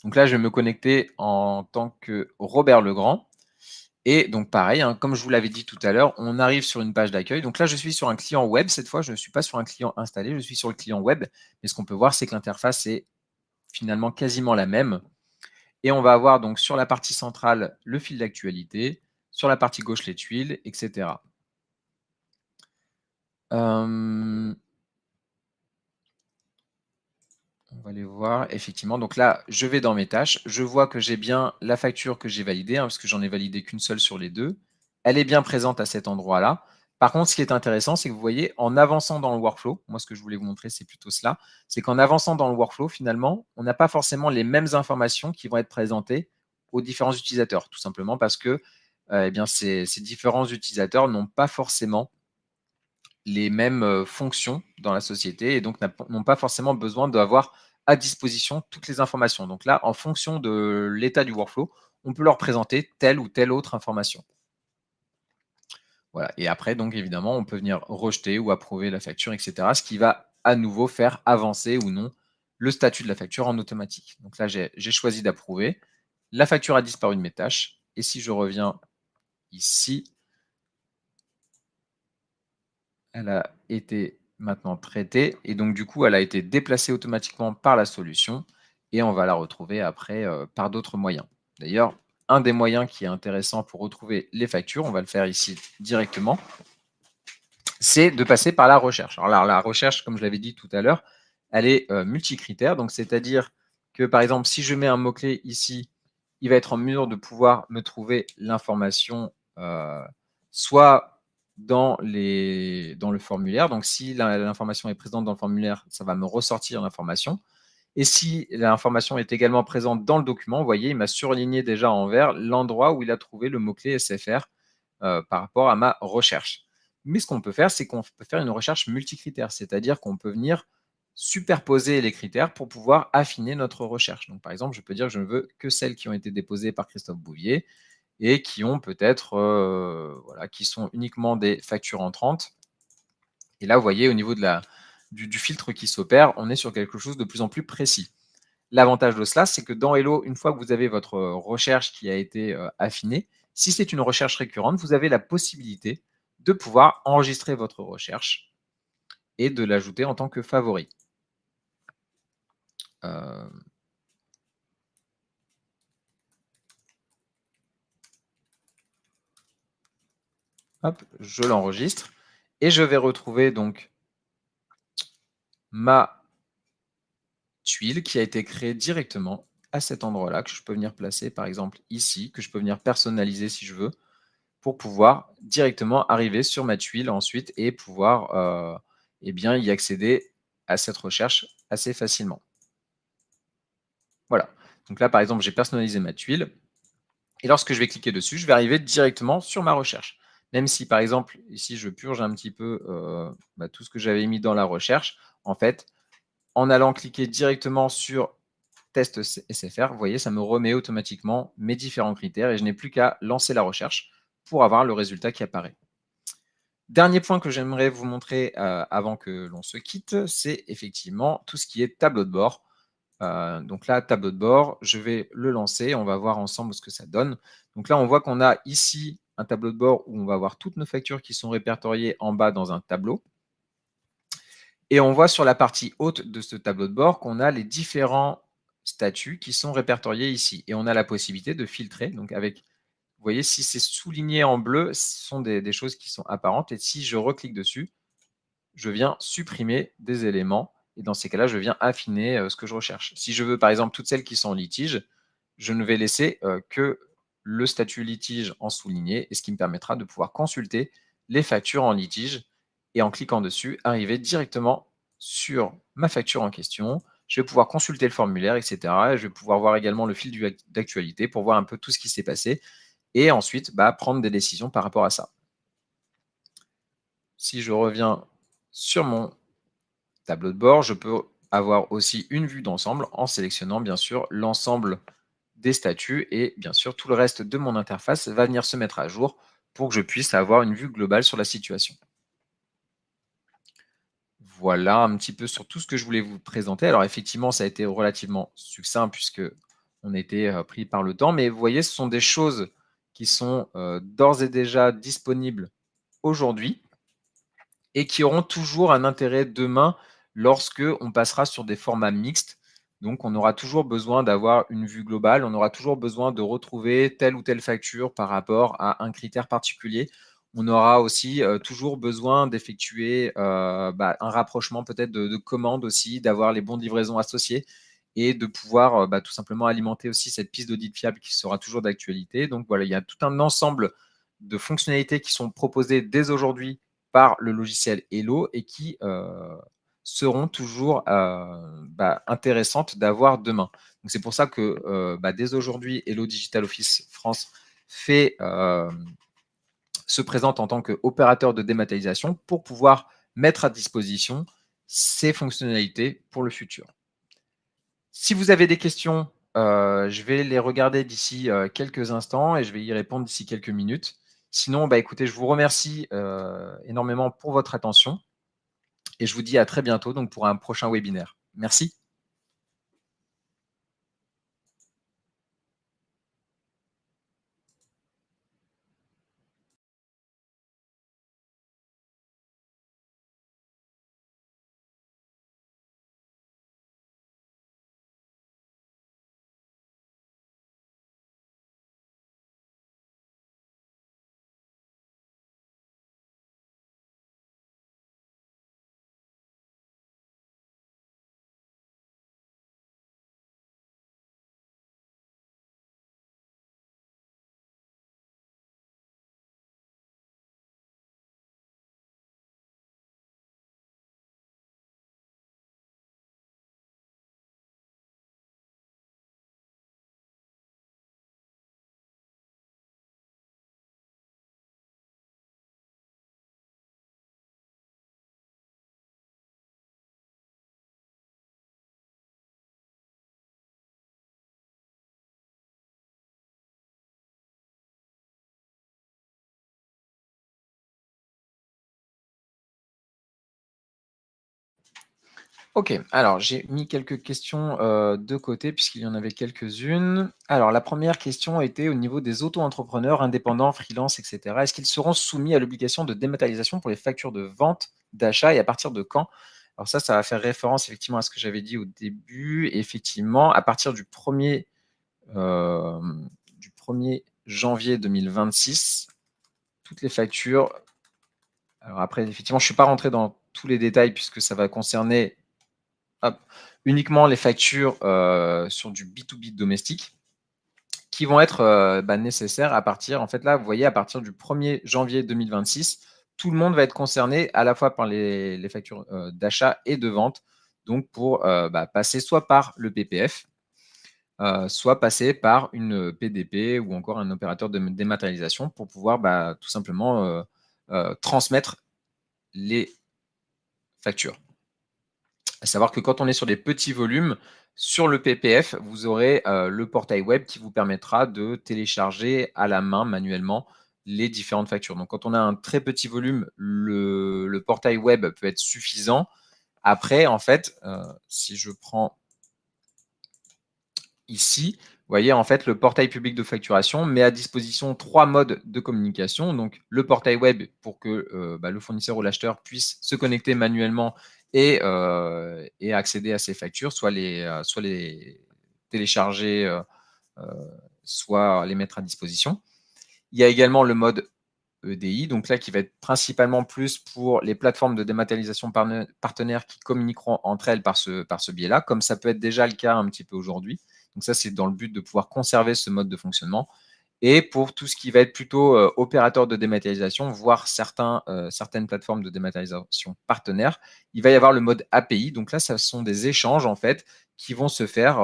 Donc là, je vais me connecter en tant que Robert Legrand. Et donc pareil, hein, comme je vous l'avais dit tout à l'heure, on arrive sur une page d'accueil. Donc là, je suis sur un client web. Cette fois, je ne suis pas sur un client installé, je suis sur le client web. Mais ce qu'on peut voir, c'est que l'interface est finalement quasiment la même. Et on va avoir donc sur la partie centrale le fil d'actualité, sur la partie gauche les tuiles, etc. On va les voir, effectivement. Donc là, je vais dans mes tâches. Je vois que j'ai bien la facture que j'ai validée, parce que j'en ai validé qu'une seule sur les deux. Elle est bien présente à cet endroit-là. Par contre, ce qui est intéressant, c'est que vous voyez, en avançant dans le workflow, moi, ce que je voulais vous montrer, c'est plutôt cela, c'est qu'en avançant dans le workflow, finalement, on n'a pas forcément les mêmes informations qui vont être présentées aux différents utilisateurs, tout simplement parce que eh bien, ces différents utilisateurs n'ont pas forcément les mêmes fonctions dans la société et donc n'ont pas forcément besoin d'avoir à disposition toutes les informations. Donc là, en fonction de l'état du workflow, on peut leur présenter telle ou telle autre information. Voilà. Et après, donc évidemment, on peut venir rejeter ou approuver la facture, etc. Ce qui va à nouveau faire avancer ou non le statut de la facture en automatique. Donc là, j'ai choisi d'approuver. La facture a disparu de mes tâches. Et si je reviens ici, elle a été maintenant traitée et donc du coup, elle a été déplacée automatiquement par la solution et on va la retrouver après par d'autres moyens. D'ailleurs, un des moyens qui est intéressant pour retrouver les factures, on va le faire ici directement, c'est de passer par la recherche. Alors là, la recherche, comme je l'avais dit tout à l'heure, elle est multicritère, donc c'est-à-dire que par exemple, si je mets un mot-clé ici, il va être en mesure de pouvoir me trouver l'information soit dans le formulaire. Donc, si l'information est présente dans le formulaire, ça va me ressortir l'information. Et si l'information est également présente dans le document, vous voyez, il m'a surligné déjà en vert l'endroit où il a trouvé le mot-clé SFR par rapport à ma recherche. Mais ce qu'on peut faire, c'est qu'on peut faire une recherche multicritère, c'est-à-dire qu'on peut venir superposer les critères pour pouvoir affiner notre recherche. Donc, par exemple, je peux dire que je ne veux que celles qui ont été déposées par Christophe Bouvier, et qui ont peut-être, voilà, qui sont uniquement des factures entrantes. Et là, vous voyez, au niveau du filtre qui s'opère, on est sur quelque chose de plus en plus précis. L'avantage de cela, c'est que dans Hello, une fois que vous avez votre recherche qui a été affinée, si c'est une recherche récurrente, vous avez la possibilité de pouvoir enregistrer votre recherche et de l'ajouter en tant que favori. Hop, je l'enregistre et je vais retrouver donc ma tuile qui a été créée directement à cet endroit-là, que je peux venir placer par exemple ici, que je peux venir personnaliser si je veux, pour pouvoir directement arriver sur ma tuile ensuite et pouvoir eh bien, y accéder à cette recherche assez facilement. Voilà. Donc là, par exemple, j'ai personnalisé ma tuile. Et lorsque je vais cliquer dessus, je vais arriver directement sur ma recherche. Même si, par exemple, ici, je purge un petit peu tout ce que j'avais mis dans la recherche, en fait, en allant cliquer directement sur test SFR, vous voyez, ça me remet automatiquement mes différents critères et je n'ai plus qu'à lancer la recherche pour avoir le résultat qui apparaît. Dernier point que j'aimerais vous montrer avant que l'on se quitte, c'est effectivement tout ce qui est tableau de bord. Donc là, tableau de bord, je vais le lancer, on va voir ensemble ce que ça donne. Donc là, on voit qu'on a ici un tableau de bord où on va avoir toutes nos factures qui sont répertoriées en bas dans un tableau. Et on voit sur la partie haute de ce tableau de bord qu'on a les différents statuts qui sont répertoriés ici. Et on a la possibilité de filtrer. Donc avec, vous voyez, si c'est souligné en bleu, ce sont des choses qui sont apparentes. Et si je reclique dessus, je viens supprimer des éléments. Et dans ces cas-là, je viens affiner ce que je recherche. Si je veux, par exemple, toutes celles qui sont en litige, je ne vais laisser que le statut litige en souligné, et ce qui me permettra de pouvoir consulter les factures en litige, et en cliquant dessus, arriver directement sur ma facture en question. Je vais pouvoir consulter le formulaire, etc. Et je vais pouvoir voir également le fil d'actualité pour voir un peu tout ce qui s'est passé, et ensuite prendre des décisions par rapport à ça. Si je reviens sur mon tableau de bord, je peux avoir aussi une vue d'ensemble en sélectionnant bien sûr l'ensemble des statuts et bien sûr tout le reste de mon interface va venir se mettre à jour pour que je puisse avoir une vue globale sur la situation. Voilà un petit peu sur tout ce que je voulais vous présenter. Alors effectivement, ça a été relativement succinct puisque on était pris par le temps, mais vous voyez, ce sont des choses qui sont d'ores et déjà disponibles aujourd'hui et qui auront toujours un intérêt demain lorsque on passera sur des formats mixtes. Donc, on aura toujours besoin d'avoir une vue globale, on aura toujours besoin de retrouver telle ou telle facture par rapport à un critère particulier. On aura aussi toujours besoin d'effectuer un rapprochement peut-être de commandes aussi, d'avoir les bons de livraison associés et de pouvoir tout simplement alimenter aussi cette piste d'audit fiable qui sera toujours d'actualité. Donc voilà, il y a tout un ensemble de fonctionnalités qui sont proposées dès aujourd'hui par le logiciel Hello et qui seront toujours intéressantes d'avoir demain. Donc c'est pour ça que dès aujourd'hui, Hello Digital Office France se présente en tant qu'opérateur de dématérialisation pour pouvoir mettre à disposition ces fonctionnalités pour le futur. Si vous avez des questions, je vais les regarder d'ici quelques instants et je vais y répondre d'ici quelques minutes. Sinon, écoutez, je vous remercie énormément pour votre attention et je vous dis à très bientôt donc, pour un prochain webinaire. Merci. OK, alors j'ai mis quelques questions, de côté puisqu'il y en avait quelques-unes. Alors la première question était au niveau des auto-entrepreneurs, indépendants, freelance et cetera. Est-ce qu'ils seront soumis à l'obligation de dématérialisation pour les factures de vente, d'achat et à partir de quand? Alors ça va faire référence effectivement à ce que j'avais dit au début. Effectivement, à partir du 1er janvier 2026, toutes les factures. Alors après effectivement, je ne suis pas rentré dans tous les détails puisque ça va concerner hop, uniquement les factures sur du B2B domestique qui vont être nécessaires à partir, en fait là, vous voyez, à partir du 1er janvier 2026, tout le monde va être concerné à la fois par les factures d'achat et de vente, donc pour passer soit par le PPF, soit passer par une PDP ou encore un opérateur de dématérialisation pour pouvoir tout simplement transmettre les factures. À savoir que quand on est sur des petits volumes, sur le PPF, vous aurez le portail web qui vous permettra de télécharger à la main manuellement les différentes factures. Donc quand on a un très petit volume, le portail web peut être suffisant. Après, en fait, si je prends ici, vous voyez, en fait, le portail public de facturation met à disposition 3 modes de communication. Donc, le portail web pour que le fournisseur ou l'acheteur puisse se connecter manuellement et accéder à ses factures, soit les télécharger, soit les mettre à disposition. Il y a également le mode EDI, donc là qui va être principalement plus pour les plateformes de dématérialisation partenaires qui communiqueront entre elles par ce biais-là, comme ça peut être déjà le cas un petit peu aujourd'hui. Donc ça, c'est dans le but de pouvoir conserver ce mode de fonctionnement. Et pour tout ce qui va être plutôt opérateur de dématérialisation, voire certaines plateformes de dématérialisation partenaires, il va y avoir le mode API. Donc là, ce sont des échanges en fait qui vont se faire,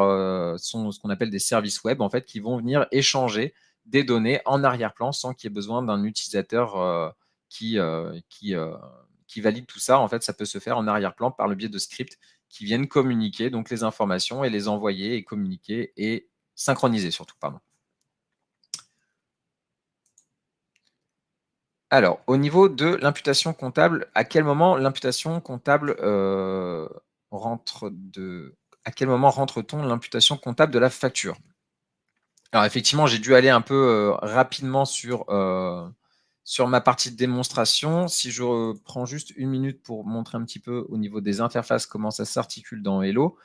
sont ce qu'on appelle des services web en fait, qui vont venir échanger des données en arrière-plan sans qu'il y ait besoin d'un utilisateur qui valide tout ça. En fait, ça peut se faire en arrière-plan par le biais de scripts qui viennent communiquer donc les informations et les envoyer et communiquer et synchroniser surtout, pardon. Alors, au niveau de l'imputation comptable, à quel moment l'imputation comptable à quel moment rentre-t-on l'imputation comptable de la facture? Alors effectivement, j'ai dû aller un peu rapidement sur ma partie de démonstration. Si je prends juste une minute pour montrer un petit peu au niveau des interfaces comment ça s'articule dans Hello.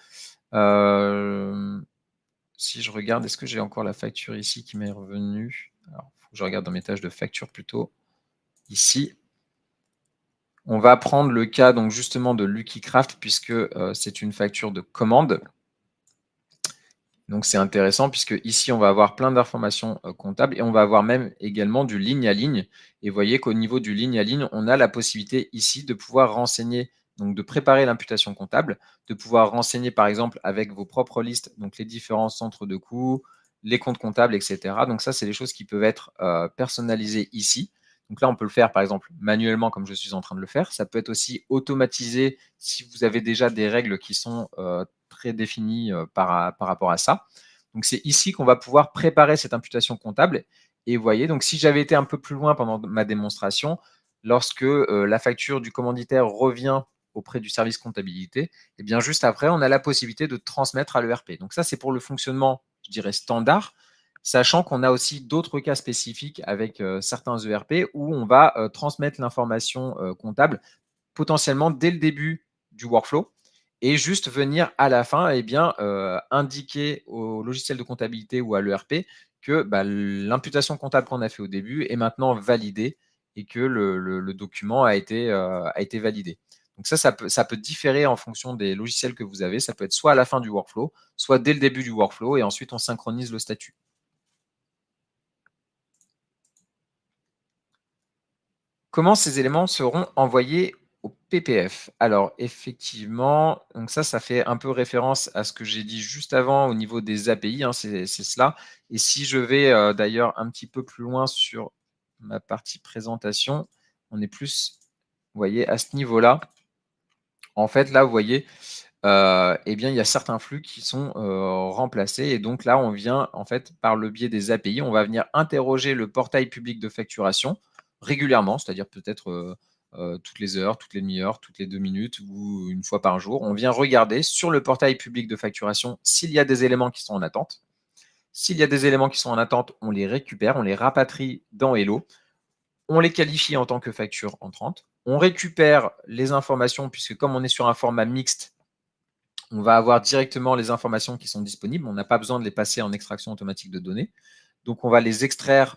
Si je regarde, est-ce que j'ai encore la facture ici qui m'est revenue? Alors, il faut que je regarde dans mes tâches de facture plutôt. Ici, on va prendre le cas donc justement de Lucky Craft puisque c'est une facture de commande. Donc c'est intéressant puisque ici on va avoir plein d'informations comptables et on va avoir même également du ligne à ligne. Et vous voyez qu'au niveau du ligne à ligne, on a la possibilité ici de pouvoir renseigner, donc de préparer l'imputation comptable, de pouvoir renseigner par exemple avec vos propres listes, donc les différents centres de coûts, les comptes comptables, etc. Donc ça, c'est des choses qui peuvent être personnalisées ici. Donc là, on peut le faire par exemple manuellement comme je suis en train de le faire. Ça peut être aussi automatisé si vous avez déjà des règles qui sont très définies par rapport à ça. Donc c'est ici qu'on va pouvoir préparer cette imputation comptable. Et vous voyez, donc si j'avais été un peu plus loin pendant ma démonstration, lorsque la facture du commanditaire revient auprès du service comptabilité, et bien juste après, on a la possibilité de transmettre à l'ERP. Donc ça, c'est pour le fonctionnement, je dirais, standard, sachant qu'on a aussi d'autres cas spécifiques avec certains ERP où on va transmettre l'information comptable potentiellement dès le début du workflow et juste venir à la fin indiquer au logiciel de comptabilité ou à l'ERP que l'imputation comptable qu'on a fait au début est maintenant validée et que le document a été validé. Donc ça peut différer en fonction des logiciels que vous avez. Ça peut être soit à la fin du workflow, soit dès le début du workflow et ensuite on synchronise le statut. Comment ces éléments seront envoyés au PPF? Alors effectivement, donc ça fait un peu référence à ce que j'ai dit juste avant au niveau des API, hein, c'est cela. Et si je vais d'ailleurs un petit peu plus loin sur ma partie présentation, on est plus, vous voyez, à ce niveau-là. En fait, là, vous voyez, il y a certains flux qui sont remplacés. Et donc là, on vient, en fait, par le biais des API, on va venir interroger le portail public de facturation régulièrement, c'est-à-dire peut-être toutes les heures, toutes les demi-heures, toutes les 2 minutes ou une fois par jour. On vient regarder sur le portail public de facturation s'il y a des éléments qui sont en attente. S'il y a des éléments qui sont en attente, on les récupère, on les rapatrie dans Hello. On les qualifie en tant que facture entrante. On récupère les informations, puisque comme on est sur un format mixte, on va avoir directement les informations qui sont disponibles. On n'a pas besoin de les passer en extraction automatique de données. Donc, on va les extraire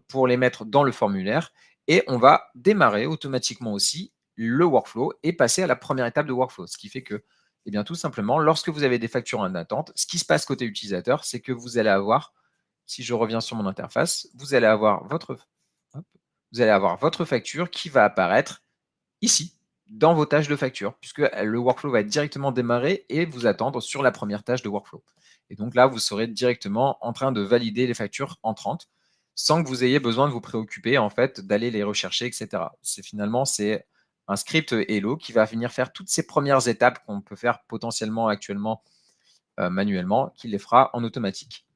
pour les mettre dans le formulaire et on va démarrer automatiquement aussi le workflow et passer à la première étape de workflow. Ce qui fait que, eh bien, tout simplement, lorsque vous avez des factures en attente, ce qui se passe côté utilisateur, c'est que vous allez avoir, si je reviens sur mon interface, vous allez avoir votre facture qui va apparaître ici, dans vos tâches de facture, puisque le workflow va être directement démarré et vous attendre sur la première tâche de workflow. Et donc là, vous serez directement en train de valider les factures entrantes sans que vous ayez besoin de vous préoccuper en fait d'aller les rechercher, etc. C'est un script Hello qui va venir faire toutes ces premières étapes qu'on peut faire potentiellement actuellement manuellement, qui les fera en automatique.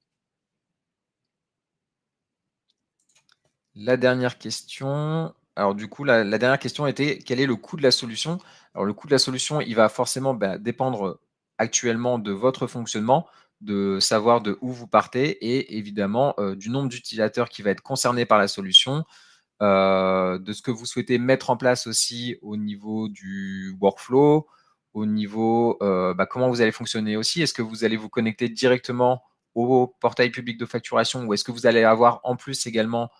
La dernière question. Alors du coup, la dernière question était quel est le coût de la solution? Alors le coût de la solution, il va forcément dépendre actuellement de votre fonctionnement, de savoir de où vous partez et évidemment du nombre d'utilisateurs qui va être concerné par la solution, de ce que vous souhaitez mettre en place aussi au niveau du workflow, au niveau comment vous allez fonctionner aussi. Est-ce que vous allez vous connecter directement au portail public de facturation ou est-ce que vous allez avoir en plus également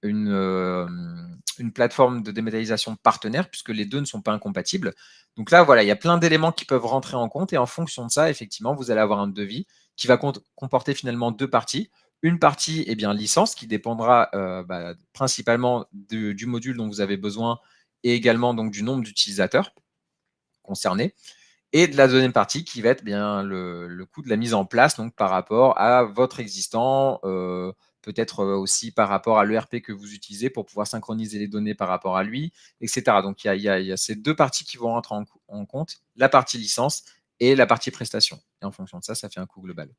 une plateforme de dématérialisation partenaire, puisque les deux ne sont pas incompatibles. Donc là, voilà, il y a plein d'éléments qui peuvent rentrer en compte et en fonction de ça, effectivement, vous allez avoir un devis qui va comporter finalement deux parties. Une partie, eh bien, licence, qui dépendra principalement du module dont vous avez besoin et également donc, du nombre d'utilisateurs concernés. Et de la deuxième partie qui va être bien le coût de la mise en place donc par rapport à votre existant, peut-être aussi par rapport à l'ERP que vous utilisez pour pouvoir synchroniser les données par rapport à lui, etc. Donc il y a ces deux parties qui vont rentrer en compte, la partie licence et la partie prestation. Et en fonction de ça, ça fait un coût global.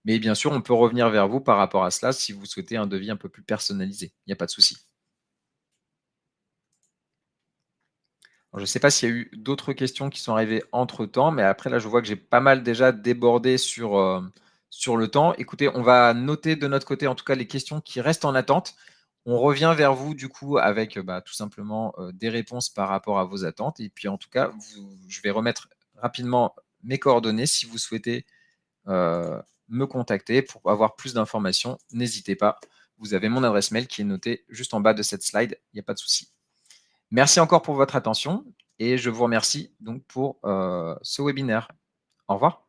Mais bien sûr, on peut revenir vers vous par rapport à cela si vous souhaitez un devis un peu plus personnalisé. Il n'y a pas de souci. Je ne sais pas s'il y a eu d'autres questions qui sont arrivées entre-temps, mais après, là, je vois que j'ai pas mal déjà débordé sur le temps. Écoutez, on va noter de notre côté, en tout cas, les questions qui restent en attente. On revient vers vous, du coup, avec tout simplement des réponses par rapport à vos attentes. Et puis, en tout cas, je vais remettre rapidement mes coordonnées. Si vous souhaitez me contacter pour avoir plus d'informations, n'hésitez pas. Vous avez mon adresse mail qui est notée juste en bas de cette slide. Il n'y a pas de souci. Merci encore pour votre attention et je vous remercie donc pour ce webinaire. Au revoir.